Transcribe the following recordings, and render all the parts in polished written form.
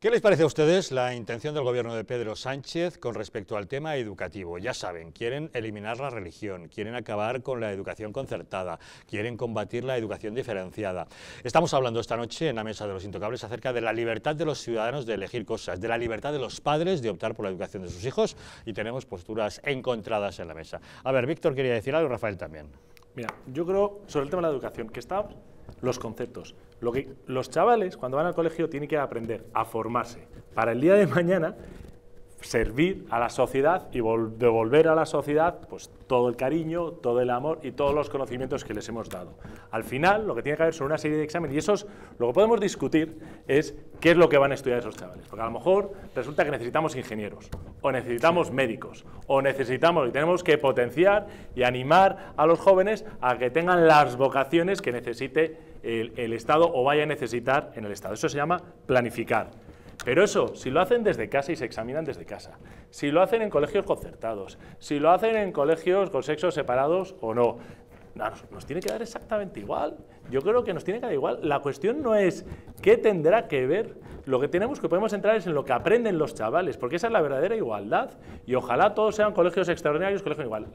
¿Qué les parece a ustedes la intención del gobierno de Pedro Sánchez con respecto al tema educativo? Ya saben, quieren eliminar la religión, quieren acabar con la educación concertada, quieren combatir la educación diferenciada. Estamos hablando esta noche en la Mesa de los Intocables acerca de la libertad de los ciudadanos de elegir cosas, de la libertad de los padres de optar por la educación de sus hijos, y tenemos posturas encontradas en la mesa. A ver, Víctor quería decir algo, Rafael también. Mira, yo creo, sobre el tema de la educación, que están los conceptos. Lo que los chavales, cuando van al colegio, tienen que aprender a formarse para el día de mañana servir a la sociedad y devolver a la sociedad pues, todo el cariño, todo el amor y todos los conocimientos que les hemos dado. Al final, lo que tiene que haber son una serie de exámenes, y esos, lo que podemos discutir es qué es lo que van a estudiar esos chavales. Porque a lo mejor resulta que necesitamos ingenieros, o necesitamos médicos, o necesitamos y tenemos que potenciar y animar a los jóvenes a que tengan las vocaciones que necesite el Estado o vaya a necesitar en el Estado. Eso se llama planificar. Pero eso, si lo hacen desde casa y se examinan desde casa, si lo hacen en colegios concertados, si lo hacen en colegios con sexos separados o no, nos tiene que dar exactamente igual. Yo creo que nos tiene que dar igual. La cuestión no es qué tendrá que ver. Lo que podemos entrar es en lo que aprenden los chavales, porque esa es la verdadera igualdad. Y ojalá todos sean colegios extraordinarios, colegios igual.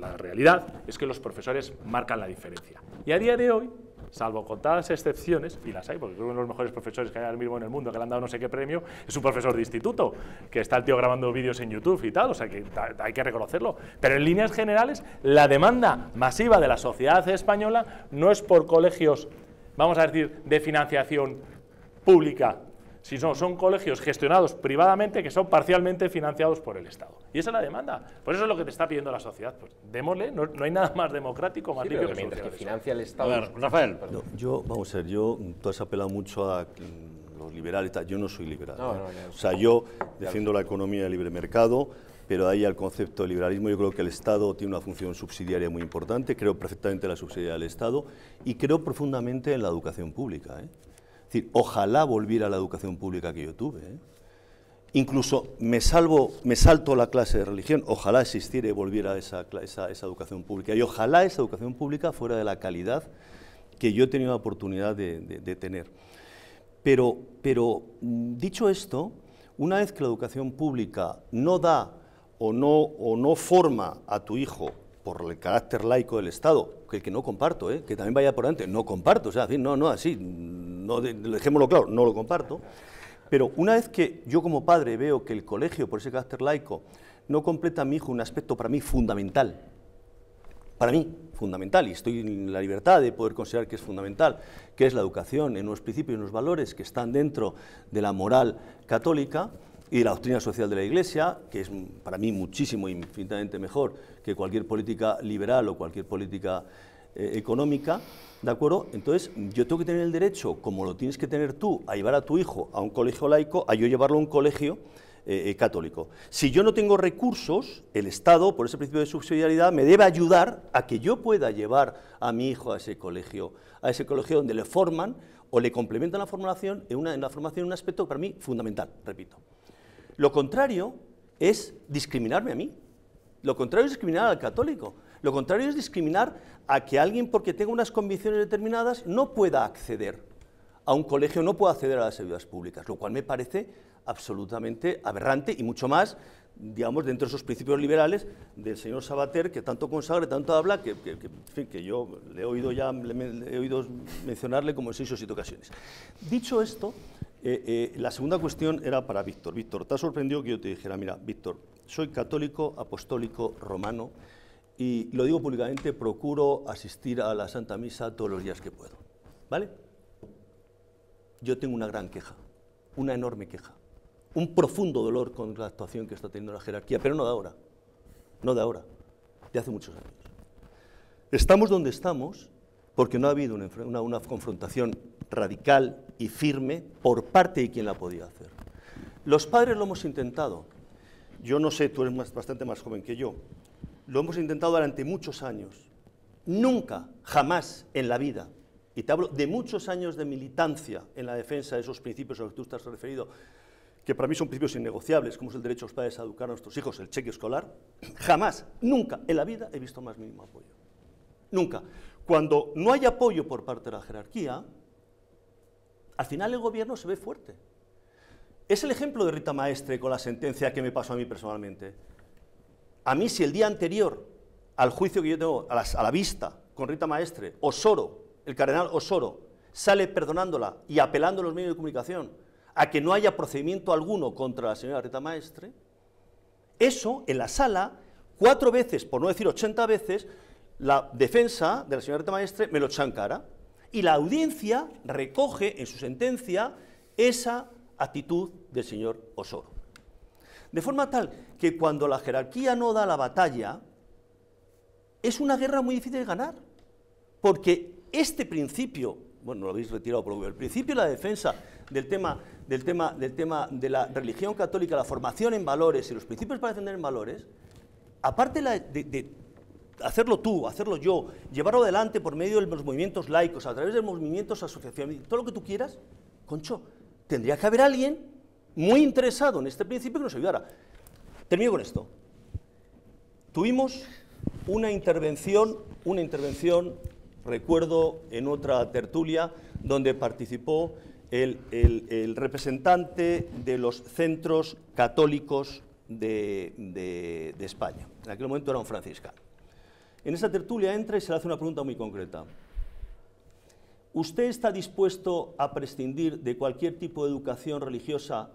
La realidad es que los profesores marcan la diferencia. Y a día de hoy, salvo contadas excepciones, y las hay, porque uno de los mejores profesores que hay ahora mismo en el mundo, que le han dado no sé qué premio, es un profesor de instituto, que está el tío grabando vídeos en YouTube y tal, o sea que hay que reconocerlo. Pero en líneas generales, la demanda masiva de la sociedad española no es por colegios, vamos a decir, de financiación pública, sino son colegios gestionados privadamente que son parcialmente financiados por el Estado. Y esa es la demanda. Por eso es lo que te está pidiendo la sociedad. Pues démosle, no hay nada más democrático, más limpio que mientras que financia el Estado. A ver, Rafael. No, vamos a ver, tú has apelado mucho a los liberales, yo no soy liberal. O sea, yo defiendo la economía de libre mercado, pero ahí al concepto de liberalismo yo creo que el Estado tiene una función subsidiaria muy importante, creo perfectamente en la subsidiariedad del Estado y creo profundamente en la educación pública, Es decir, ojalá volviera a la educación pública que yo tuve, Incluso me salto la clase de religión, ojalá existiera y volviera esa educación pública. Y ojalá esa educación pública fuera de la calidad que yo he tenido la oportunidad de tener. Pero dicho esto, una vez que la educación pública no da o no forma a tu hijo por el carácter laico del Estado, que no comparto, que también vaya por delante, no comparto, o sea, dejémoslo claro, no lo comparto, pero una vez que yo como padre veo que el colegio, por ese carácter laico, no completa a mi hijo un aspecto para mí fundamental, y estoy en la libertad de poder considerar que es fundamental, que es la educación en unos principios y unos valores que están dentro de la moral católica y de la doctrina social de la Iglesia, que es para mí muchísimo, infinitamente mejor que cualquier política liberal o cualquier política económica, ¿de acuerdo? Entonces, yo tengo que tener el derecho, como lo tienes que tener tú, a llevar a tu hijo a un colegio laico, a yo llevarlo a un colegio católico. Si yo no tengo recursos, el Estado, por ese principio de subsidiariedad, me debe ayudar a que yo pueda llevar a mi hijo a ese colegio donde le forman o le complementan la formación en un aspecto para mí fundamental, repito. Lo contrario es discriminarme a mí, lo contrario es discriminar al católico, lo contrario es discriminar a que alguien, porque tenga unas convicciones determinadas, no pueda acceder a un colegio, no pueda acceder a las ayudas públicas, lo cual me parece absolutamente aberrante y mucho más, digamos, dentro de esos principios liberales del señor Sabater, que tanto consagra, tanto habla, en fin, que yo le he oído mencionarle como en 6 o 7 ocasiones. Dicho esto, la segunda cuestión era para Víctor. Víctor, ¿te ha sorprendido que yo te dijera, mira, Víctor, soy católico, apostólico, romano, y lo digo públicamente, procuro asistir a la Santa Misa todos los días que puedo, ¿vale? Yo tengo una gran queja, una enorme queja, un profundo dolor con la actuación que está teniendo la jerarquía, pero no de ahora, de hace muchos años. Estamos donde estamos porque no ha habido una confrontación radical y firme por parte de quien la podía hacer. Los padres lo hemos intentado, yo no sé, tú eres bastante más joven que yo, lo hemos intentado durante muchos años, nunca, jamás en la vida, y te hablo de muchos años de militancia en la defensa de esos principios a los que tú estás referido, que para mí son principios innegociables, como es el derecho de los padres a educar a nuestros hijos, el cheque escolar, jamás, nunca en la vida he visto más mínimo apoyo. Nunca. Cuando no hay apoyo por parte de la jerarquía, al final el gobierno se ve fuerte. Es el ejemplo de Rita Maestre con la sentencia que me pasó a mí personalmente. A mí, si el día anterior al juicio que yo tengo a la vista con Rita Maestre, Osoro, el cardenal Osoro, sale perdonándola y apelando a los medios de comunicación a que no haya procedimiento alguno contra la señora Rita Maestre, eso en la sala, 4 veces, por no decir 80 veces, la defensa de la señora Rita Maestre me lo echa en cara. Y la audiencia recoge en su sentencia esa actitud del señor Osoro. De forma tal que cuando la jerarquía no da la batalla, es una guerra muy difícil de ganar, porque este principio, bueno, lo habéis retirado, pero el principio de la defensa del tema de la religión católica, la formación en valores y los principios para defender en valores, aparte de hacerlo tú, hacerlo yo, llevarlo adelante por medio de los movimientos laicos, a través de movimientos asociacionales, todo lo que tú quieras, concho, tendría que haber alguien muy interesado en este principio que nos ayudara. Termino con esto. Tuvimos una intervención, recuerdo, en otra tertulia, donde participó el representante de los centros católicos de España. En aquel momento era un franciscano. En esa tertulia entra y se le hace una pregunta muy concreta. ¿Usted está dispuesto a prescindir de cualquier tipo de educación religiosa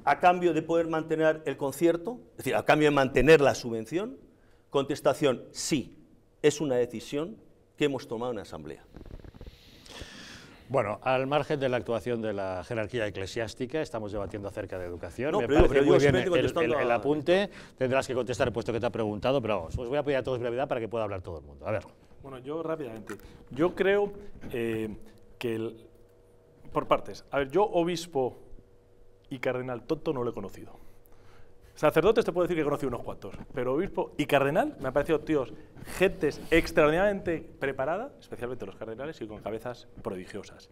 a cambio de poder mantener el concierto? Es decir, a cambio de mantener la subvención. Contestación, sí, es una decisión que hemos tomado en la Asamblea. Bueno, al margen de la actuación de la jerarquía eclesiástica, estamos debatiendo acerca de educación. No, me pero parece muy bien el a... apunte. Tendrás que contestar puesto que te ha preguntado, pero vamos, os voy a pedir a todos brevedad para que pueda hablar todo el mundo. A ver. Bueno, yo rápidamente. Yo creo por partes. A ver, yo obispo y cardenal tonto no lo he conocido. Sacerdotes te puedo decir que he conocido unos cuantos, pero obispo y cardenal me han parecido tíos, gentes extraordinariamente preparadas, especialmente los cardenales, y con cabezas prodigiosas,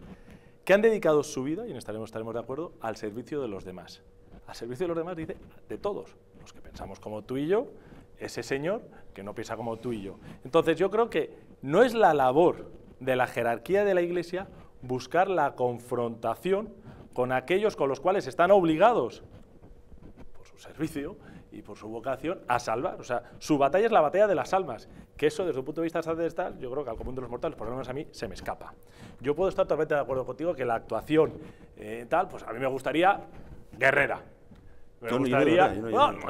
que han dedicado su vida, y estaremos de acuerdo, al servicio de los demás. Al servicio de los demás, dice, de todos, los que pensamos como tú y yo, ese señor que no piensa como tú y yo. Entonces yo creo que no es la labor de la jerarquía de la Iglesia buscar la confrontación con aquellos con los cuales están obligados por su servicio y por su vocación a salvar. O sea, su batalla es la batalla de las almas, que eso desde un punto de vista ancestral, yo creo que al común de los mortales, por lo menos a mí, se me escapa. Yo puedo estar totalmente de acuerdo contigo que la actuación pues a mí me gustaría guerrera. Me gustaría,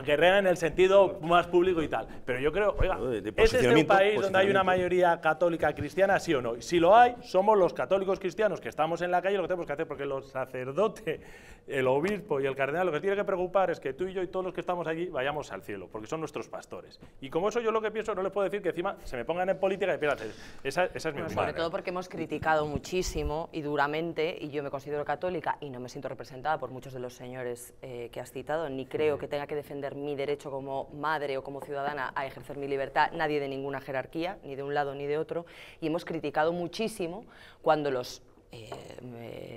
guerrera en el sentido más público y tal. Pero yo creo, oiga, ¿es este un país donde hay una mayoría católica cristiana, sí o no? Y si lo hay, somos los católicos cristianos que estamos en la calle lo que tenemos que hacer, porque los sacerdotes, el obispo y el cardenal, lo que tiene que preocupar es que tú y yo y todos los que estamos allí vayamos al cielo, porque son nuestros pastores. Y como eso yo lo que pienso, no les puedo decir que encima se me pongan en política y pierdan. Esa es mi opinión. Sobre todo porque hemos criticado muchísimo y duramente, y yo me considero católica y no me siento representada por muchos de los señores que has citado, ni creo que tenga que defender mi derecho como madre o como ciudadana a ejercer mi libertad, nadie de ninguna jerarquía, ni de un lado ni de otro, y hemos criticado muchísimo cuando los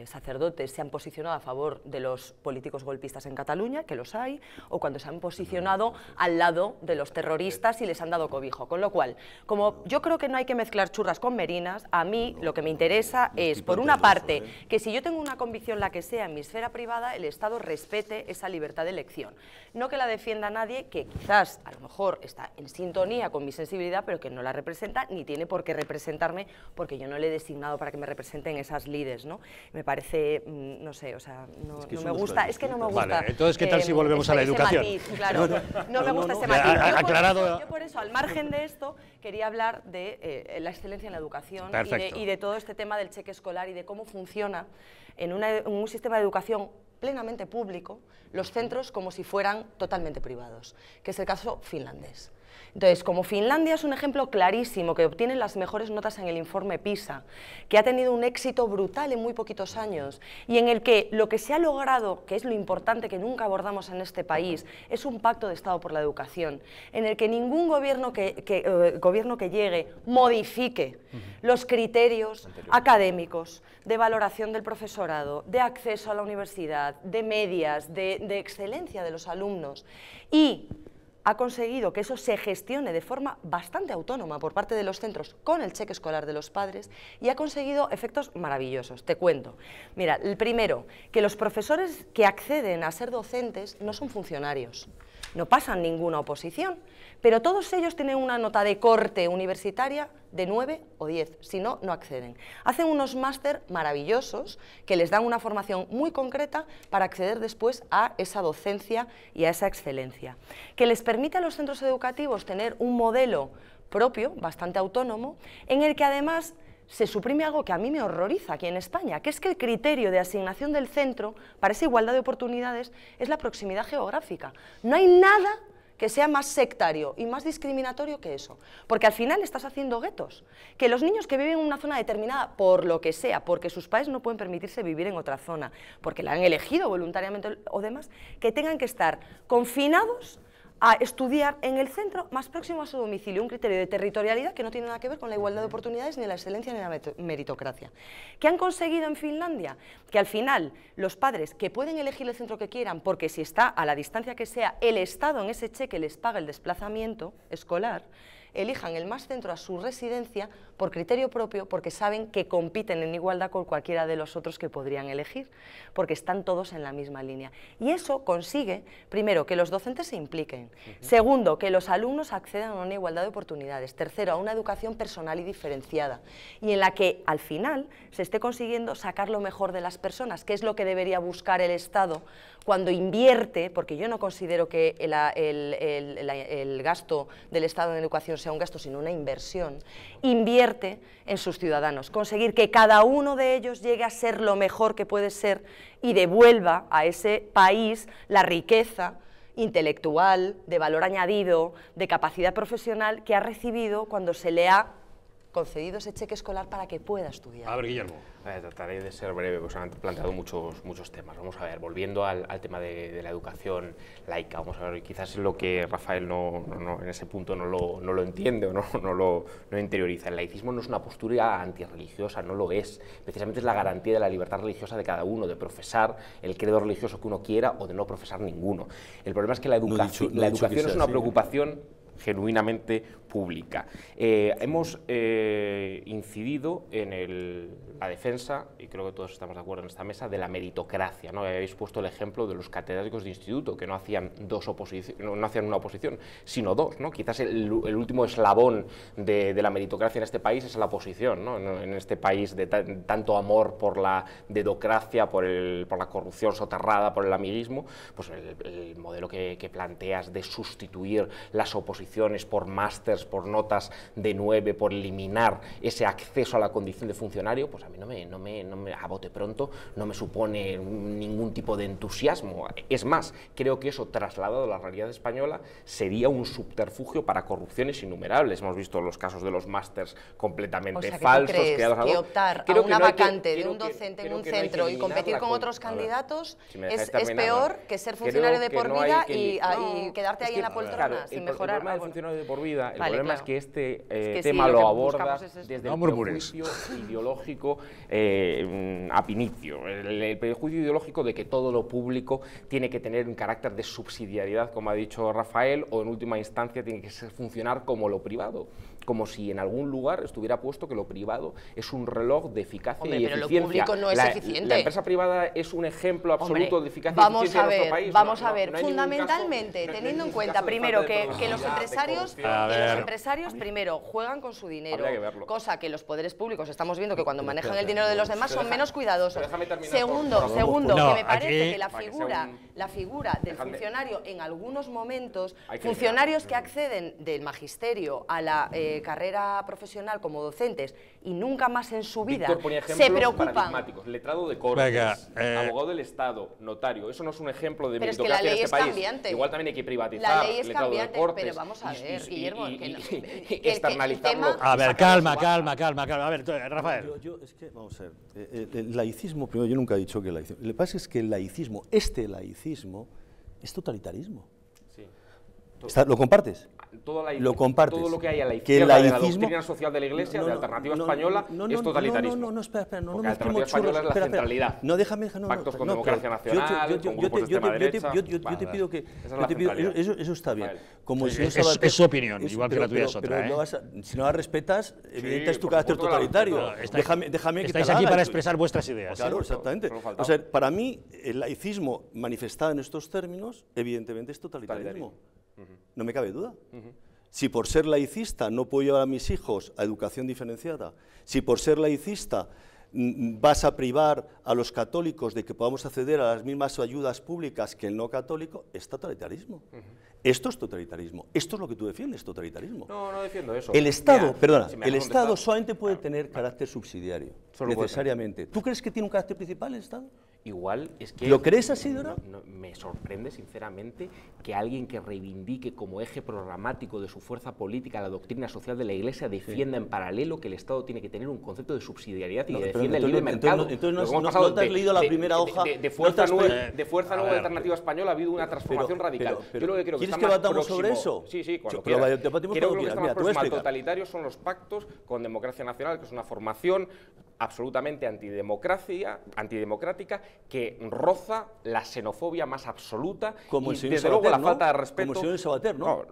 sacerdotes se han posicionado a favor de los políticos golpistas en Cataluña, que los hay, o cuando se han posicionado al lado de los terroristas y les han dado cobijo. Con lo cual, como yo creo que no hay que mezclar churras con merinas, a mí lo que me interesa es, por una parte, que si yo tengo una convicción, la que sea, en mi esfera privada, el Estado respete esa libertad de elección. No que la defienda nadie que quizás, a lo mejor, está en sintonía con mi sensibilidad, pero que no la representa, ni tiene por qué representarme, porque yo no le he designado para que me representen esas líderes, ¿no? Me parece, no sé, o sea, no me gusta, es que no me gusta. Vale, entonces, ¿qué tal si volvemos a la educación? Matiz, claro, no me gusta ese matiz. Yo por eso, al margen de esto, quería hablar de la excelencia en la educación y de todo este tema del cheque escolar y de cómo funciona en un sistema de educación plenamente público los centros como si fueran totalmente privados, que es el caso finlandés. Entonces, como Finlandia es un ejemplo clarísimo, que obtiene las mejores notas en el informe PISA, que ha tenido un éxito brutal en muy poquitos años, y en el que lo que se ha logrado, que es lo importante que nunca abordamos en este país, es un pacto de Estado por la educación, en el que ningún gobierno que llegue modifique los criterios académicos, de valoración del profesorado, de acceso a la universidad, de medias, de excelencia de los alumnos, y ha conseguido que eso se gestione de forma bastante autónoma por parte de los centros con el cheque escolar de los padres y ha conseguido efectos maravillosos. Te cuento. Mira, el primero, que los profesores que acceden a ser docentes no son funcionarios, no pasan ninguna oposición, pero todos ellos tienen una nota de corte universitaria de 9 o 10, si no, no acceden. Hacen unos máster maravillosos que les dan una formación muy concreta para acceder después a esa docencia y a esa excelencia, que les permite a los centros educativos tener un modelo propio, bastante autónomo, en el que además se suprime algo que a mí me horroriza aquí en España, que es que el criterio de asignación del centro para esa igualdad de oportunidades es la proximidad geográfica. No hay nada que sea más sectario y más discriminatorio que eso, porque al final estás haciendo guetos, que los niños que viven en una zona determinada, por lo que sea, porque sus padres no pueden permitirse vivir en otra zona, porque la han elegido voluntariamente o demás, que tengan que estar confinados a estudiar en el centro más próximo a su domicilio, un criterio de territorialidad que no tiene nada que ver con la igualdad de oportunidades, ni la excelencia, ni la meritocracia. ¿Qué han conseguido en Finlandia? Que al final los padres que pueden elegir el centro que quieran, porque si está a la distancia que sea, el Estado en ese cheque les paga el desplazamiento escolar, elijan el más centro a su residencia por criterio propio, porque saben que compiten en igualdad con cualquiera de los otros que podrían elegir, porque están todos en la misma línea. Y eso consigue, primero, que los docentes se impliquen, segundo, que los alumnos accedan a una igualdad de oportunidades, tercero, a una educación personal y diferenciada, y en la que, al final, se esté consiguiendo sacar lo mejor de las personas, que es lo que debería buscar el Estado cuando invierte, porque yo no considero que el gasto del Estado en educación sea un gasto, sino una inversión, invierte en sus ciudadanos, conseguir que cada uno de ellos llegue a ser lo mejor que puede ser y devuelva a ese país la riqueza intelectual, de valor añadido, de capacidad profesional que ha recibido cuando se le ha concedido ese cheque escolar para que pueda estudiar. A ver, Guillermo. Trataré de ser breve, porque han planteado muchos temas. Vamos a ver, volviendo al tema de la educación laica, vamos a ver, quizás lo que Rafael en ese punto no lo entiende o no lo interioriza. El laicismo no es una postura antirreligiosa, no lo es. Precisamente es la garantía de la libertad religiosa de cada uno, de profesar el credo religioso que uno quiera o de no profesar ninguno. El problema es que la educación es una preocupación genuinamente pública. Hemos incidido en la defensa, y creo que todos estamos de acuerdo en esta mesa, de la meritocracia, ¿no? Habéis puesto el ejemplo de los catedráticos de instituto que no hacían una oposición, sino dos, ¿no? Quizás el último eslabón de la meritocracia en este país es la oposición, ¿no? En este país de tanto amor por la dedocracia, por la corrupción soterrada, por el amiguismo, pues el modelo que planteas de sustituir las oposiciones por másters, por notas de 9, por eliminar ese acceso a la condición de funcionario, pues a mí a bote pronto no me supone ningún tipo de entusiasmo. Es más, creo que eso trasladado a la realidad española sería un subterfugio para corrupciones innumerables. Hemos visto los casos de los másters completamente falsos. Que optar a una vacante de un docente en un centro y competir con otros candidatos es peor que ser funcionario de por vida y quedarte ahí en la poltrona sin mejorar. El problema del funcionario de por vida, el problema es que este tema lo aborda desde el prejuicio ideológico ab initio, el prejuicio ideológico de que todo lo público tiene que tener un carácter de subsidiariedad, como ha dicho Rafael, o en última instancia tiene que funcionar como lo privado, como si en algún lugar estuviera puesto que lo privado es un reloj de eficacia y eficiencia. Pero lo público no es eficiente. La empresa privada es un ejemplo absoluto de eficacia y eficiencia en nuestro país. Vamos a ver, fundamentalmente, teniendo en cuenta primero que los empresarios primero juegan con su dinero, cosa que los poderes públicos estamos viendo que cuando manejan el dinero de los demás son menos cuidadosos. Segundo, que me parece que la figura del funcionario en algunos momentos, funcionarios que acceden del magisterio a la carrera profesional como docentes y nunca más en su vida se preocupan. Letrado de Cortes, abogado del Estado, notario, eso no es un ejemplo de meritocracia en este país. Cambiante. Igual también hay que privatizar. La ley es cambiante, pero vamos a ver, Guillermo, externalizarlo. A ver, calma. A ver, Rafael. Es que, vamos a ver, el laicismo, primero, yo nunca he dicho que el laicismo. Lo que pasa es que el laicismo, este laicismo, es totalitarismo. ¿Lo compartes? Lo compartes. Todo lo que hay a la Que izquierda de la laicismo- doctrina social de la Iglesia, No, de no, Alternativa no, Española, no, es totalitarismo. No, espera, no Porque mezclemos Alternativa Española es la churros. centralidad. No, déjame, Pactos con Democracia Nacional, con grupos de extrema derecha. Yo te pido que... Esa es la centralidad. Eso está bien. Rafael. Como el Es- señor es- Sabater- es su opinión, igual que la tuya es otra, pero si no la respetas, evidente es tu por carácter supuesto que la totalitario. respeto. Déjame que te Estáis la aquí haga para y tú- expresar vuestras ideas. Claro, ¿eh? exactamente. solo faltaba. O sea, para mí, el laicismo manifestado en estos términos, evidentemente es totalitarismo. No me cabe duda. Si por ser laicista no puedo llevar a mis hijos a educación diferenciada, si por ser laicista vas a privar a los católicos de que podamos acceder a las mismas ayudas públicas que el no católico, es totalitarismo. Esto es totalitarismo. Esto es lo que tú defiendes, totalitarismo. No defiendo eso. El Estado, Mira, perdona, si me el dejas Estado contestar. solamente puede tener carácter subsidiario, Solo puede necesariamente. ¿Tú crees que tiene un carácter principal el Estado? Igual es que... ¿Lo crees así, Dora? Me sorprende, sinceramente, que alguien que reivindique como eje programático de su fuerza política la doctrina social de la Iglesia defienda en paralelo que el Estado tiene que tener un concepto de subsidiariedad y No, que pero defienda el entonces- libre mercado. entonces no Lo que hemos no pasado te has leído la primera hoja, De no te Fuerza has Nueva leído- de Fuerza Nueva ver, Alternativa Española ha habido una transformación radical. pero, Yo lo que creo que ¿quieres está que más debatamos próximo, sobre eso? Sí, cuando Pero quieras. debatimos Creo cuando que lo que está quieras. más Mira, te voy a próximo al explicar. totalitario son los pactos con Democracia Nacional, que es una formación absolutamente antidemocrática que roza la xenofobia más absoluta Como y el señor desde luego Sabater, la ¿no? falta de respeto. Como el señor Sabater, ¿no?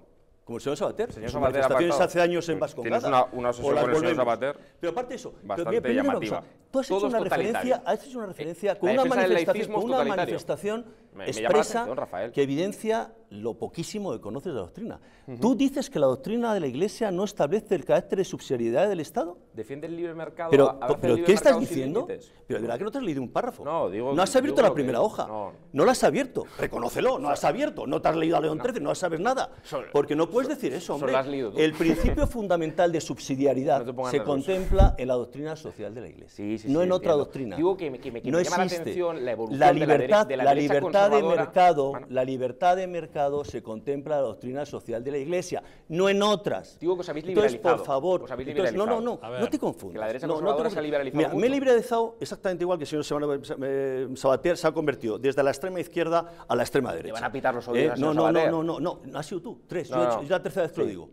Como el señor Sabater. Señor Sus Sabater manifestaciones apartado. hace años en Vascongada. Tienes una obsesión O las con el señor volvemos. Sabater Pero aparte de eso, bastante primero una llamativa. cosa, tú has hecho Todo es una totalitario. referencia La con una defensa del manifestación, laicismo es totalitario. Me llama la expresa atención, Rafael. que evidencia lo poquísimo que conoces de la doctrina. ¿Tú dices que la doctrina de la Iglesia no establece el carácter de subsidiariedad del Estado? Defiende el libre mercado. Pero, abraza el pero libre ¿qué estás mercado sin diciendo? límites. Pero de verdad que no te has leído un párrafo. No, digo- no has abierto digo la lo que primera es. hoja. No. No la has abierto. Reconócelo, no la has abierto. No te has leído a León XIII, no sabes nada. Porque no puedes decir eso, hombre. solo has leído tú. El principio fundamental de subsidiariedad No te pongas se nervioso. contempla en la doctrina social de la Iglesia, Sí, sí, no sí, en otra entiendo. doctrina. Digo que me no llama la existe. atención la evolución La de libertad, de la la derecha libertad de conservadora. mercado, Bueno, la libertad de mercado se contempla en la doctrina social de la Iglesia, no en otras. Digo que os habéis Entonces, liberalizado. por favor, Os habéis entonces, no, liberalizado. no te confundas. Que la derecha No, conservadora te se ha liberalizado Mira, me he mucho. liberalizado exactamente igual que el señor Sabater se ha convertido desde la extrema izquierda a la extrema derecha. van a pitar los oídos al No, señor no, Sabater. no has sido tú, tres. No, Yo no. es la tercera vez que lo digo.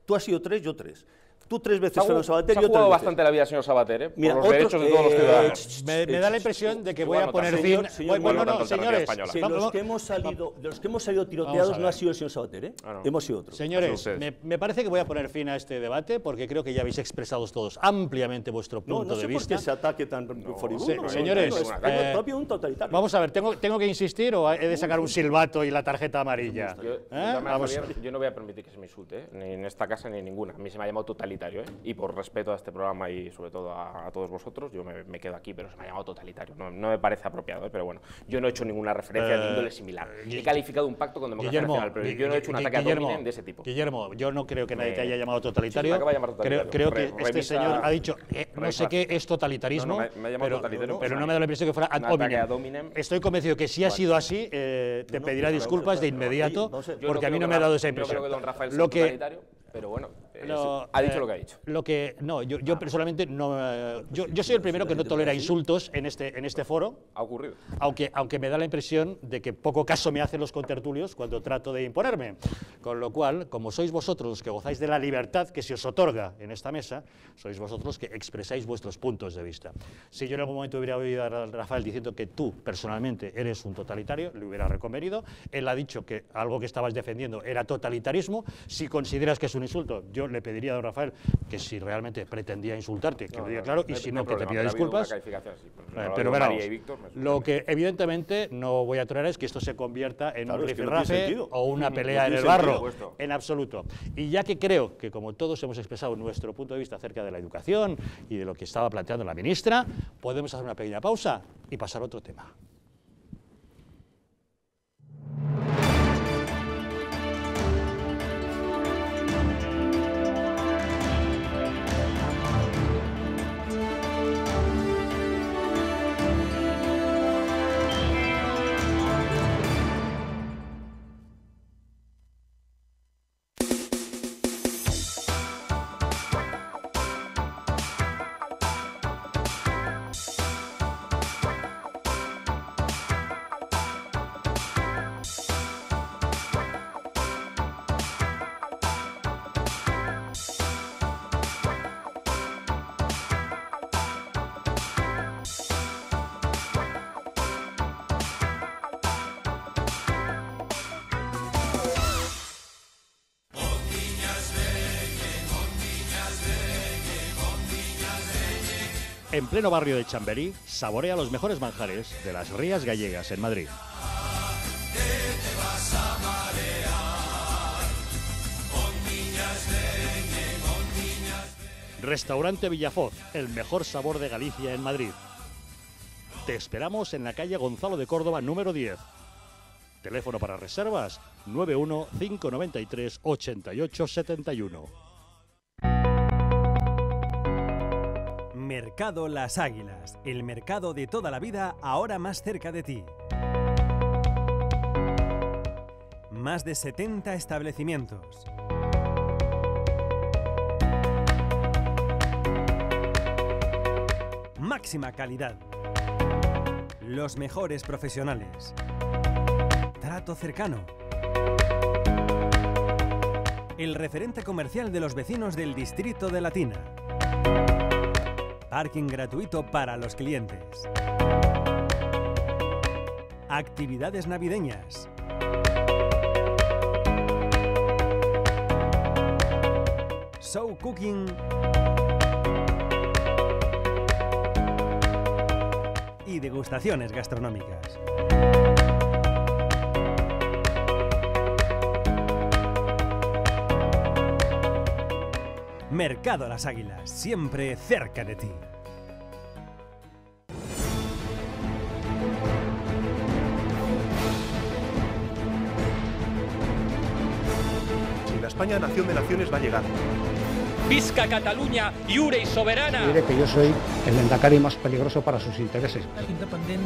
Tú has sido tres, yo tres. Tú tres veces, Se ha Fernando Sabater, se ha yo tres jugado veces. bastante la vida, señor Sabater, por Mira, los otros, derechos de todos los ciudadanos. Me da la impresión de que voy a no poner tanto. fin. Señor, Bueno, no no, tanto señores, Alternativa Española. Que vamos- de los que hemos salido Vamos tiroteados a no ha ver. sido el señor Sabater, ¿eh? Ah, no. Hemos sido otros. Señores, ustedes. me parece que voy a poner fin a este debate porque creo que ya habéis expresado todos ampliamente vuestro No, punto no sé de por vista. qué ese ataque tan furibundo. Señores, es propio un totalitario. Vamos a ver, ¿tengo que insistir o he de sacar un silbato y la tarjeta amarilla? Yo, de ¿Eh? todas maneras, Vamos. Javier, yo no voy a permitir que se me insulte, ¿eh? Ni en esta casa ni en ninguna. A mí se me ha llamado totalitario, ¿eh? Y por respeto a este programa y sobre todo a todos vosotros, yo me quedo aquí, pero se me ha llamado totalitario. No me parece apropiado, ¿eh? Pero bueno, yo no he hecho ninguna referencia de índole similar. He calificado un pacto con Democracia Nacional, pero yo no he hecho un ataque ad hominem de ese tipo. Guillermo, yo no creo que nadie te haya llamado Sí, totalitario. me acaba de llamar totalitario. Creo que este Revisa- señor ha dicho, no sé revisa. qué es totalitarismo, No, me ha llamado pero, totalitario, pero pues, no me da la impresión que fuera ad un ataque hominem. ad hominem. Estoy convencido que si ha sido así, te pedirá disculpas de inmediato, vamos a ver. Yo porque a mí creo no que me ha dado esa Yo creo impresión. que don Rafael sea Lo que, totalitario, pero bueno, ha dicho lo que ha dicho. Yo personalmente no. Yo soy el primero que no tolera insultos en este foro, Ha ocurrido. aunque me da la impresión de que poco caso me hacen los contertulios cuando trato de imponerme. Con lo cual, como sois vosotros los que gozáis de la libertad que se os otorga en esta mesa, sois vosotros los que expresáis vuestros puntos de vista. Si yo en algún momento hubiera oído a Rafael diciendo que tú personalmente eres un totalitario, le hubiera reconvenido. Él ha dicho que algo que estabas defendiendo era totalitarismo. Si consideras que es un insulto, yo le pediría a don Rafael que si realmente pretendía insultarte, que lo diga claro, y si no, que te pida disculpas. Pero verás, lo que evidentemente no voy a tolerar es que esto se convierta en Claro, un es que no tiene rifirrafe sentido. o una No pelea en tiene el barro, sentido. en absoluto. Y ya que creo que como todos hemos expresado nuestro punto de vista acerca de la educación y de lo que estaba planteando la ministra, podemos hacer una pequeña pausa y pasar a otro tema. En pleno barrio de Chamberí, saborea los mejores manjares de las Rías Gallegas en Madrid. Restaurante Villafoz, el mejor sabor de Galicia en Madrid. Te esperamos en la calle Gonzalo de Córdoba, número 10. Teléfono para reservas 91 593 88 71. Mercado Las Águilas, el mercado de toda la vida ahora más cerca de ti. Más de 70 establecimientos. Máxima calidad. Los mejores profesionales. Trato cercano. El referente comercial de los vecinos del distrito de Latina. Parking gratuito para los clientes. Actividades navideñas. Show cooking. Y degustaciones gastronómicas. Mercado Las Águilas, siempre cerca de ti. Si la España nación de naciones va a llegar. Visca Cataluña, lliure y soberana. Diré que yo soy el endacari más peligroso para sus intereses. Independent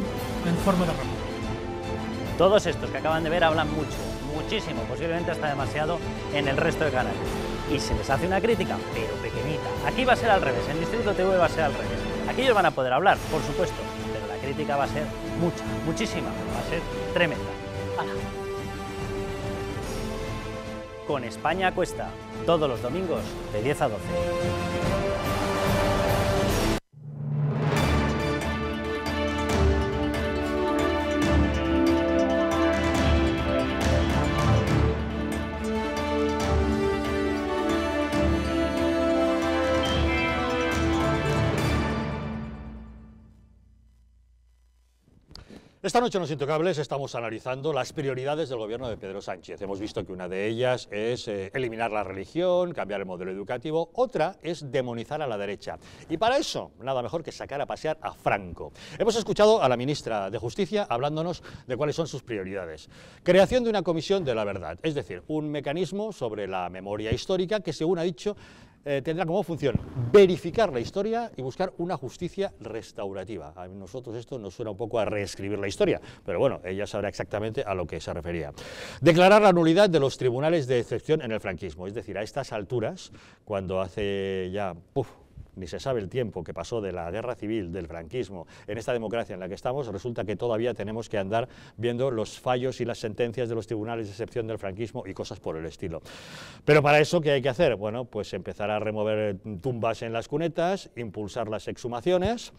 en forma de república. Todos estos que acaban de ver hablan mucho, muchísimo, posiblemente hasta demasiado en el resto de canales. Y se les hace una crítica, pero pequeñita. Aquí va a ser al revés, en Distrito TV va a ser al revés. Aquí ellos van a poder hablar, por supuesto, pero la crítica va a ser mucha, muchísima, va a ser tremenda. ¡Hala! Con España Cuesta, todos los domingos de 10 a 12. Esta noche en Los Intocables estamos analizando las prioridades del gobierno de Pedro Sánchez. Hemos visto que una de ellas es eliminar la religión, cambiar el modelo educativo, otra es demonizar a la derecha. Y para eso, nada mejor que sacar a pasear a Franco. Hemos escuchado a la ministra de Justicia hablándonos de cuáles son sus prioridades. Creación de una comisión de la verdad, es decir, un mecanismo sobre la memoria histórica que, según ha dicho, tendrá como función verificar la historia y buscar una justicia restaurativa. A nosotros esto nos suena un poco a reescribir la historia, pero bueno, ella sabrá exactamente a lo que se refería. Declarar la nulidad de los tribunales de excepción en el franquismo, es decir, a estas alturas, cuando hace ya... ni se sabe el tiempo que pasó de la guerra civil, del franquismo, en esta democracia en la que estamos, resulta que todavía tenemos que andar viendo los fallos y las sentencias de los tribunales de excepción del franquismo y cosas por el estilo. Pero para eso, ¿qué hay que hacer? Bueno, pues empezar a remover tumbas en las cunetas, impulsar las exhumaciones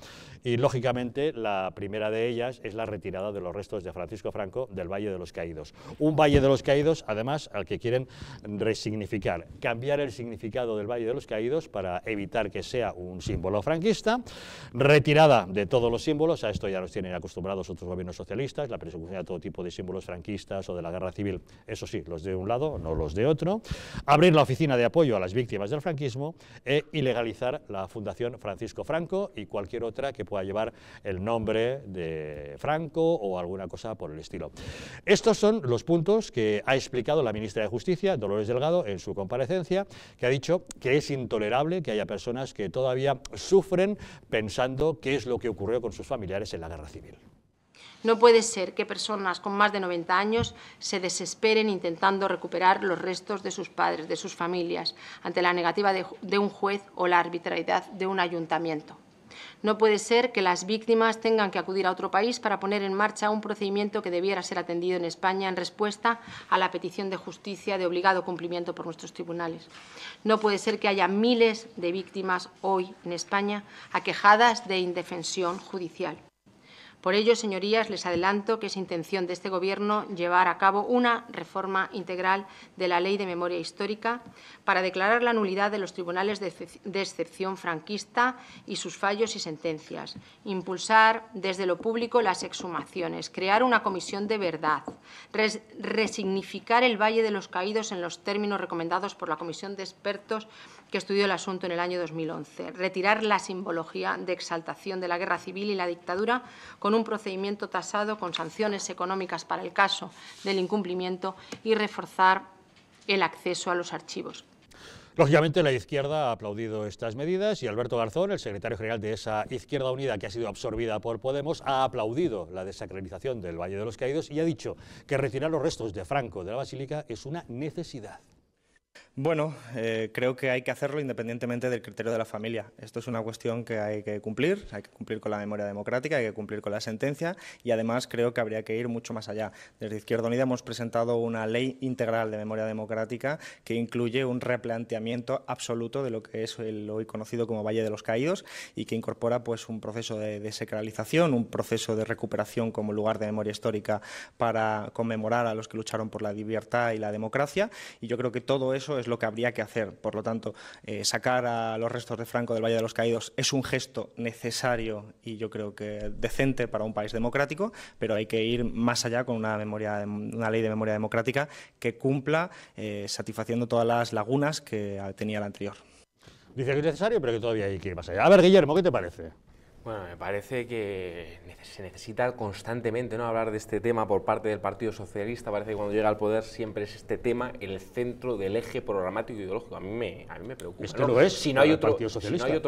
y, lógicamente, la primera de ellas es la retirada de los restos de Francisco Franco del Valle de los Caídos. Un Valle de los Caídos, además, al que quieren resignificar, cambiar el significado del Valle de los Caídos para evitar que sea un símbolo franquista, retirada de todos los símbolos, a esto ya nos tienen acostumbrados otros gobiernos socialistas, la persecución a todo tipo de símbolos franquistas o de la guerra civil, eso sí, los de un lado, no los de otro, abrir la oficina de apoyo a las víctimas del franquismo e ilegalizar la Fundación Francisco Franco y cualquier otra que pueda llevar el nombre de Franco o alguna cosa por el estilo. Estos son los puntos que ha explicado la ministra de Justicia, Dolores Delgado, en su comparecencia, que ha dicho que es intolerable que haya personas que todavía sufren pensando qué es lo que ocurrió con sus familiares en la guerra civil. No puede ser que personas con más de 90 años se desesperen intentando recuperar los restos de sus padres, de sus familias, ante la negativa de un juez o la arbitrariedad de un ayuntamiento. No puede ser que las víctimas tengan que acudir a otro país para poner en marcha un procedimiento que debiera ser atendido en España en respuesta a la petición de justicia de obligado cumplimiento por nuestros tribunales. No puede ser que haya miles de víctimas hoy en España aquejadas de indefensión judicial. Por ello, señorías, les adelanto que es intención de este Gobierno llevar a cabo una reforma integral de la Ley de Memoria Histórica para declarar la nulidad de los tribunales de excepción franquista y sus fallos y sentencias, impulsar desde lo público las exhumaciones, crear una comisión de verdad, resignificar el Valle de los Caídos en los términos recomendados por la Comisión de Expertos que estudió el asunto en el año 2011, retirar la simbología de exaltación de la guerra civil y la dictadura con un procedimiento tasado con sanciones económicas para el caso del incumplimiento y reforzar el acceso a los archivos. Lógicamente, la izquierda ha aplaudido estas medidas y Alberto Garzón, el secretario general de esa Izquierda Unida que ha sido absorbida por Podemos, ha aplaudido la desacreditación del Valle de los Caídos y ha dicho que retirar los restos de Franco de la Basílica es una necesidad. Bueno, creo que hay que hacerlo independientemente del criterio de la familia. Esto es una cuestión que hay que cumplir con la memoria democrática, hay que cumplir con la sentencia y además creo que habría que ir mucho más allá. Desde Izquierda Unida hemos presentado una ley integral de memoria democrática que incluye un replanteamiento absoluto de lo que es el hoy conocido como Valle de los Caídos y que incorpora pues, un proceso de desacralización, un proceso de recuperación como lugar de memoria histórica para conmemorar a los que lucharon por la libertad y la democracia y yo creo que todo eso es lo que habría que hacer. Por lo tanto, sacar a los restos de Franco del Valle de los Caídos es un gesto necesario y yo creo que decente para un país democrático, pero hay que ir más allá con una ley de memoria democrática que cumpla satisfaciendo todas las lagunas que tenía la anterior. Dice que es necesario, pero que todavía hay que ir más allá. A ver, Guillermo, ¿qué te parece? Bueno, me parece que se necesita constantemente, ¿no?, hablar de este tema por parte del Partido Socialista. Parece que cuando llega al poder siempre es este tema el centro del eje programático e ideológico. A mí me preocupa. Esto lo es si no hay otro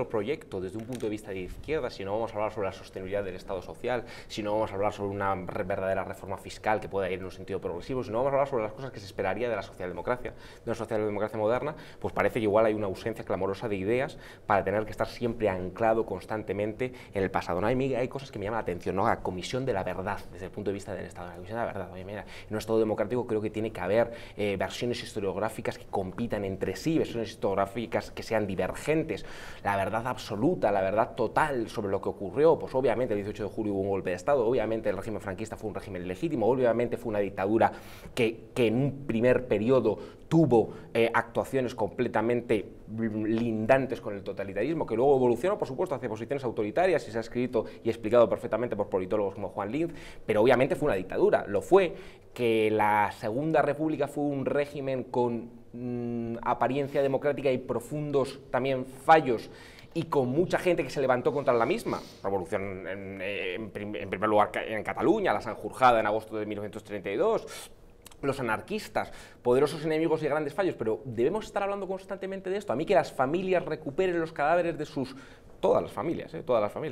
proyecto desde un punto de vista de izquierda, si no vamos a hablar sobre la sostenibilidad del Estado social, si no vamos a hablar sobre una verdadera reforma fiscal que pueda ir en un sentido progresivo, si no vamos a hablar sobre las cosas que se esperaría de la socialdemocracia, de una socialdemocracia moderna, pues parece que igual hay una ausencia clamorosa de ideas para tener que estar siempre anclado constantemente en el pasado. ¿No? Hay cosas que me llaman la atención, ¿no? La comisión de la verdad, desde el punto de vista del Estado. La comisión de la verdad, oye, mira, en un Estado democrático creo que tiene que haber versiones historiográficas que compitan entre sí, versiones historiográficas que sean divergentes. La verdad absoluta, la verdad total sobre lo que ocurrió, pues obviamente el 18 de julio hubo un golpe de Estado, obviamente el régimen franquista fue un régimen legítimo, obviamente fue una dictadura que en un primer periodo tuvo actuaciones completamente lindantes con el totalitarismo, que luego evolucionó, por supuesto, hacia posiciones autoritarias y se ha escrito y explicado perfectamente por politólogos como Juan Linz, pero obviamente fue una dictadura. Lo fue que la Segunda República fue un régimen con apariencia democrática y profundos también fallos y con mucha gente que se levantó contra la misma. Revolución en primer lugar en Cataluña, la Sanjurjada en agosto de 1932, los anarquistas, poderosos enemigos y grandes fallos, pero debemos estar hablando constantemente de esto. A mí que las familias recuperen los cadáveres de todas las familias,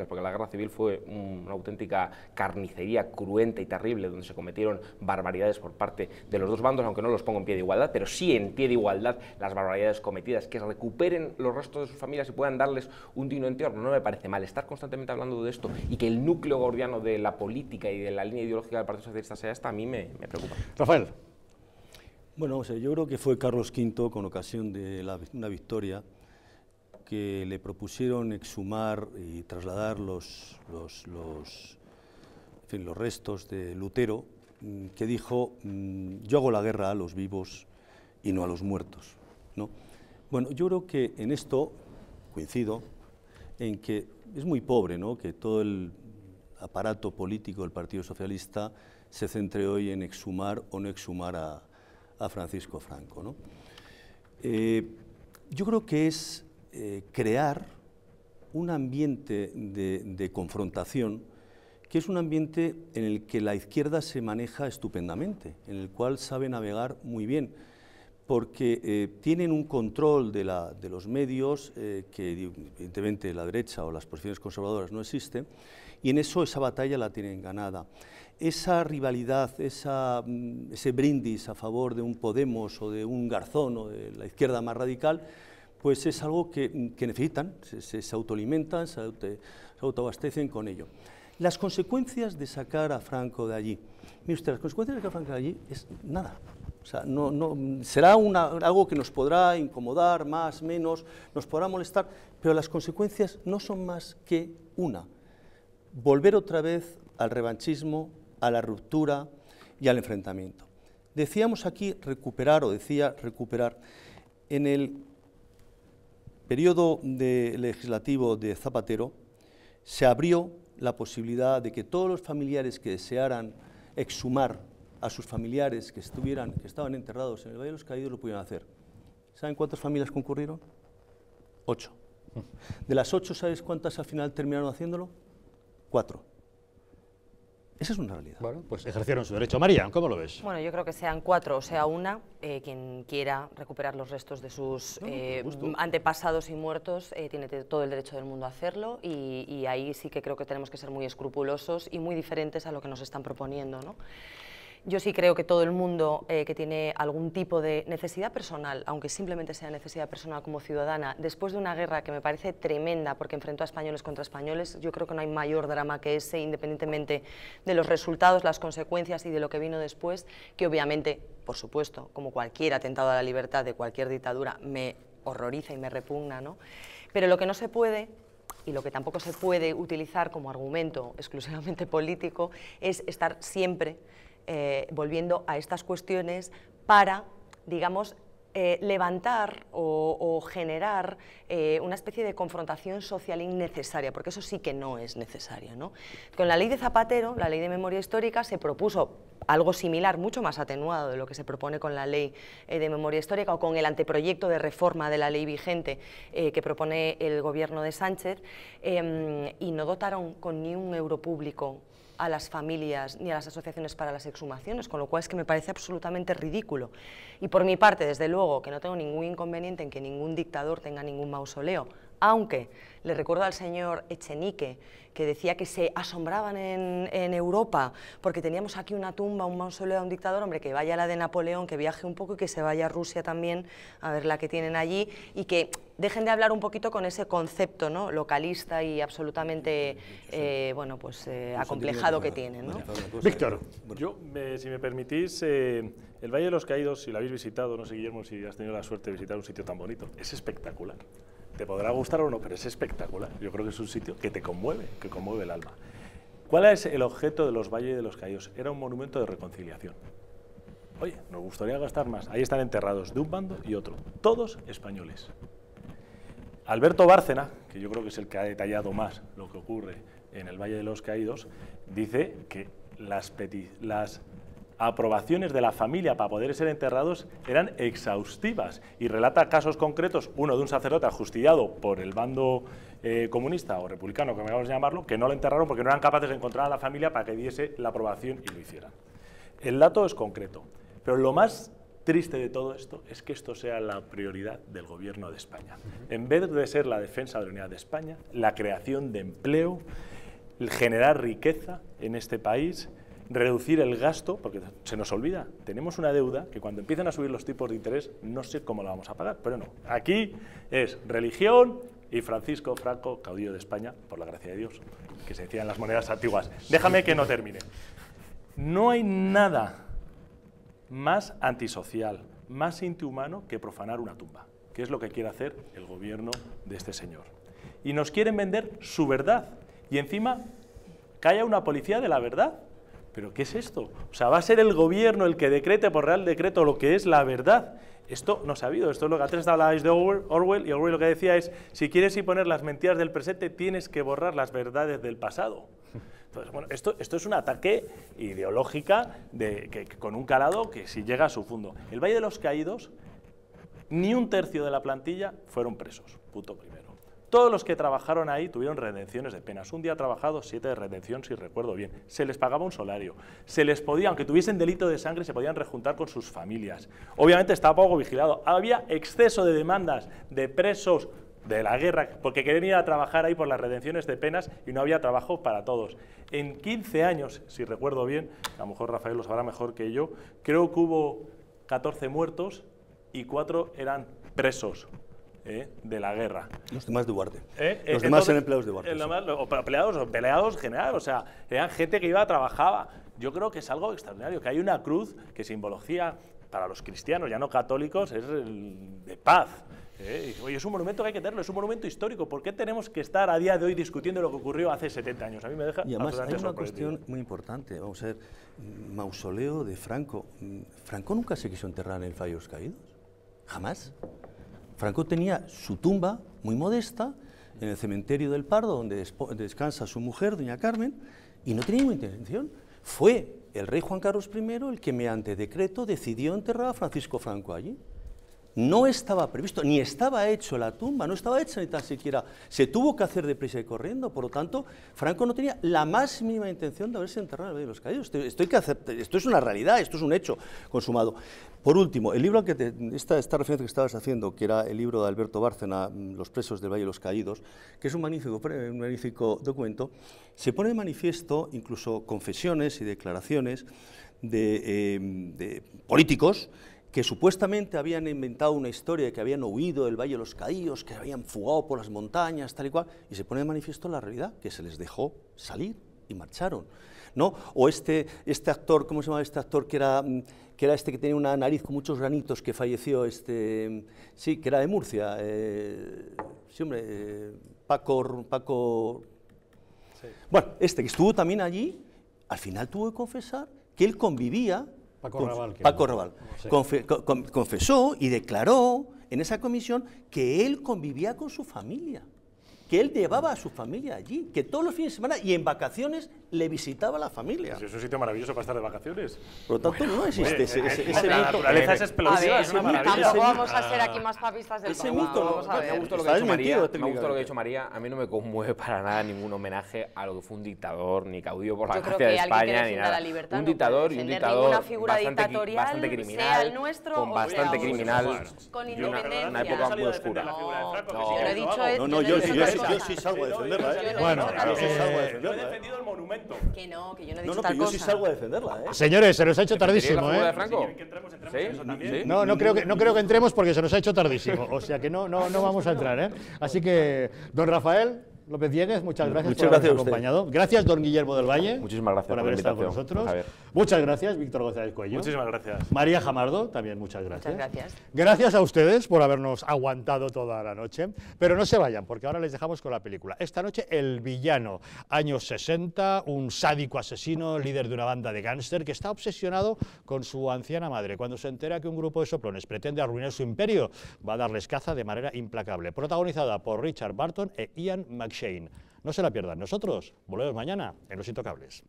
porque la guerra civil fue una auténtica carnicería cruenta y terrible, donde se cometieron barbaridades por parte de los dos bandos, aunque no los pongo en pie de igualdad, pero sí en pie de igualdad las barbaridades cometidas, que recuperen los restos de sus familias y puedan darles un digno entierro. No me parece mal estar constantemente hablando de esto y que el núcleo gordiano de la política y de la línea ideológica del Partido Socialista sea esta, a mí me preocupa. Rafael. Bueno, yo creo que fue Carlos V, con ocasión de una victoria, que le propusieron exhumar y trasladar los restos de Lutero, que dijo, yo hago la guerra a los vivos y no a los muertos, ¿no? Bueno, yo creo que en esto coincido en que es muy pobre, ¿no?, que todo el aparato político del Partido Socialista se centre hoy en exhumar o no exhumar a Francisco Franco, ¿no? Yo creo que es crear un ambiente de confrontación que es un ambiente en el que la izquierda se maneja estupendamente, en el cual sabe navegar muy bien, porque tienen un control de los medios que evidentemente la derecha o las posiciones conservadoras no existen, y en eso esa batalla la tienen ganada. Esa rivalidad, ese brindis a favor de un Podemos o de un Garzón o de la izquierda más radical, pues es algo que necesitan, se autoalimentan, se autoabastecen con ello. Las consecuencias de sacar a Franco de allí, mire usted, las consecuencias de sacar a Franco de allí es nada. O sea, será algo que nos podrá incomodar, más, menos, nos podrá molestar, pero las consecuencias no son más que una: volver otra vez al revanchismo, a la ruptura y al enfrentamiento. Decíamos aquí recuperar, o decía recuperar, en el periodo legislativo de Zapatero se abrió la posibilidad de que todos los familiares que desearan exhumar a sus familiares que estaban enterrados en el Valle de los Caídos lo pudieran hacer. ¿Saben cuántas familias concurrieron? 8. De las 8, ¿sabes cuántas al final terminaron haciéndolo? 4. Esa es una realidad. Bueno, pues ejercieron su derecho. María, ¿cómo lo ves? Bueno, yo creo que sean 4 o sea 1, quien quiera recuperar los restos de sus antepasados y muertos tiene todo el derecho del mundo a hacerlo, y ahí sí que creo que tenemos que ser muy escrupulosos y muy diferentes a lo que nos están proponiendo, ¿no? Yo sí creo que todo el mundo que tiene algún tipo de necesidad personal, aunque simplemente sea necesidad personal como ciudadana, después de una guerra que me parece tremenda porque enfrentó a españoles contra españoles, yo creo que no hay mayor drama que ese, independientemente de los resultados, las consecuencias y de lo que vino después, que obviamente, por supuesto, como cualquier atentado a la libertad de cualquier dictadura, me horroriza y me repugna, ¿no? Pero lo que no se puede, y lo que tampoco se puede utilizar como argumento exclusivamente político, es estar siempre volviendo a estas cuestiones para, digamos, levantar o generar una especie de confrontación social innecesaria, porque eso sí que no es necesario, ¿no? Con la ley de Zapatero, la ley de memoria histórica, se propuso algo similar, mucho más atenuado de lo que se propone con la ley de memoria histórica o con el anteproyecto de reforma de la ley vigente que propone el gobierno de Sánchez, y no dotaron con ni un euro público a las familias ni a las asociaciones para las exhumaciones, con lo cual es que me parece absolutamente ridículo. Y por mi parte, desde luego, que no tengo ningún inconveniente en que ningún dictador tenga ningún mausoleo, aunque le recuerdo al señor Echenique, que decía que se asombraban en Europa porque teníamos aquí una tumba, un mausoleo a un dictador. Hombre, que vaya a la de Napoleón, que viaje un poco y que se vaya a Rusia también a ver la que tienen allí, y que dejen de hablar un poquito con ese concepto, ¿no?, localista y absolutamente bueno, pues acomplejado que tienen, ¿no? Víctor. Yo, si me permitís, el Valle de los Caídos, si lo habéis visitado, no sé, Guillermo, si has tenido la suerte de visitar un sitio tan bonito, es espectacular. Te podrá gustar o no, pero es espectacular. Yo creo que es un sitio que te conmueve, que conmueve el alma. ¿Cuál es el objeto de los Valles de los Caídos? Era un monumento de reconciliación. Oye, nos gustaría gastar más. Ahí están enterrados de un bando y otro, todos españoles. Alberto Bárcena, que yo creo que es el que ha detallado más lo que ocurre en el Valle de los Caídos, dice que las aprobaciones de la familia para poder ser enterrados eran exhaustivas, y relata casos concretos, uno de un sacerdote ajusticiado por el bando comunista o republicano, como vamos a llamarlo, que no lo enterraron porque no eran capaces de encontrar a la familia para que diese la aprobación y lo hicieran. El dato es concreto, pero lo más triste de todo esto es que esto sea la prioridad del gobierno de España. En vez de ser la defensa de la unidad de España, la creación de empleo, el generar riqueza en este país, reducir el gasto, porque se nos olvida, tenemos una deuda que cuando empiezan a subir los tipos de interés no sé cómo la vamos a pagar, pero no. Aquí es religión y Francisco Franco, caudillo de España, por la gracia de Dios, que se decía en las monedas antiguas. Déjame que no termine. No hay nada más antisocial, más antihumano que profanar una tumba, que es lo que quiere hacer el gobierno de este señor. Y nos quieren vender su verdad, y encima que haya una policía de la verdad. ¿Pero qué es esto? O sea, va a ser el gobierno el que decrete por real decreto lo que es la verdad. Esto no se ha habido. Esto es lo que antes hablabais de Orwell, y Orwell lo que decía es, si quieres imponer las mentiras del presente, tienes que borrar las verdades del pasado. Entonces, bueno, esto es un ataque ideológico con un calado que si llega a su fondo. El Valle de los Caídos, ni un tercio de la plantilla fueron presos, punto primero. Todos los que trabajaron ahí tuvieron redenciones de penas. Un día trabajado, 7 de redención, si recuerdo bien. Se les pagaba un salario. Se les podía, aunque tuviesen delito de sangre, se podían rejuntar con sus familias. Obviamente estaba poco vigilado. Había exceso de demandas de presos de la guerra, porque querían ir a trabajar ahí por las redenciones de penas y no había trabajo para todos. En 15 años, si recuerdo bien, a lo mejor Rafael lo sabrá mejor que yo, creo que hubo 14 muertos y 4 eran presos de la guerra. Los demás de Duarte. Los demás eran empleados de Duarte. O peleados general, o sea, eran gente que trabajaba. Yo creo que es algo extraordinario, que hay una cruz que simbología para los cristianos, ya no católicos, es de paz. Oye, es un monumento que hay que tenerlo, es un monumento histórico. ¿Por qué tenemos que estar a día de hoy discutiendo lo que ocurrió hace 70 años? A mí me deja y además hay una sorprendido. cuestión muy importante. Vamos a ver, mausoleo de Franco. ¿Franco nunca se quiso enterrar en el Valle de los Caídos? Jamás. Franco tenía su tumba muy modesta en el cementerio del Pardo, donde descansa su mujer, doña Carmen, y no tenía ninguna intención. Fue el rey Juan Carlos I el que mediante decreto decidió enterrar a Francisco Franco allí. No estaba previsto, ni estaba hecho la tumba, no estaba hecha ni tan siquiera, se tuvo que hacer deprisa y corriendo, por lo tanto, Franco no tenía la más mínima intención de haberse enterrado en el Valle de los Caídos. Esto es una realidad, esto es un hecho consumado. Por último, el libro esta referencia que estabas haciendo, que era el libro de Alberto Bárcena, Los presos del Valle de los Caídos, que es un magnífico documento, se pone de manifiesto incluso confesiones y declaraciones de políticos que supuestamente habían inventado una historia de que habían huido del Valle de los Caídos, que habían fugado por las montañas, tal y cual, y se pone de manifiesto la realidad, que se les dejó salir y marcharon, ¿no? O este actor, ¿cómo se llama este actor? Que era este que tenía una nariz con muchos granitos, que falleció, sí, que era de Murcia, sí, hombre, Paco... Sí. Bueno, que estuvo también allí, al final tuvo que confesar que él convivía... Paco Raval sí. Confesó y declaró en esa comisión que él convivía con su familia, que él llevaba a su familia allí, que todos los fines de semana y en vacaciones le visitaba a la familia. Pues es un sitio maravilloso para estar de vacaciones. Por lo tanto, no existe ese mito. La naturaleza es explosiva, es una maravilla. Tampoco vamos a ser aquí más papistas del ese mito. Me gusta lo que ha dicho María. A mí no me conmueve para nada ningún homenaje a lo que fue un dictador, ni caudillo por la Gracia de España, ni nada. Libertad, un dictador y un dictador bastante criminal, sea el nuestro con bastante criminal, con independencia. Una época muy oscura. Yo no he dicho eso. No, yo sí salgo a defenderla. Bueno, yo he defendido el monumento. Que yo no he dicho tal cosa. Yo sí salgo a defenderla. Señores, se nos ha hecho tardísimo, ¿eh? No creo que entremos porque se nos ha hecho tardísimo. O sea que no vamos a entrar, ¿eh? Así que, don Rafael López Dieguez, muchas gracias por habernos acompañado. Gracias, don Guillermo del Valle. Muchísimas gracias por haber estado con nosotros. Muchas gracias, Víctor González Cuello. Muchísimas gracias. María Jamardo, también muchas gracias. Muchas gracias. Gracias a ustedes por habernos aguantado toda la noche. Pero no se vayan, porque ahora les dejamos con la película. Esta noche, El Villano, años 60, un sádico asesino, líder de una banda de gángster que está obsesionado con su anciana madre. Cuando se entera que un grupo de soplones pretende arruinar su imperio, va a darles caza de manera implacable. Protagonizada por Richard Burton e Ian McShane. No se la pierdan. Nosotros volvemos mañana en Los Intocables.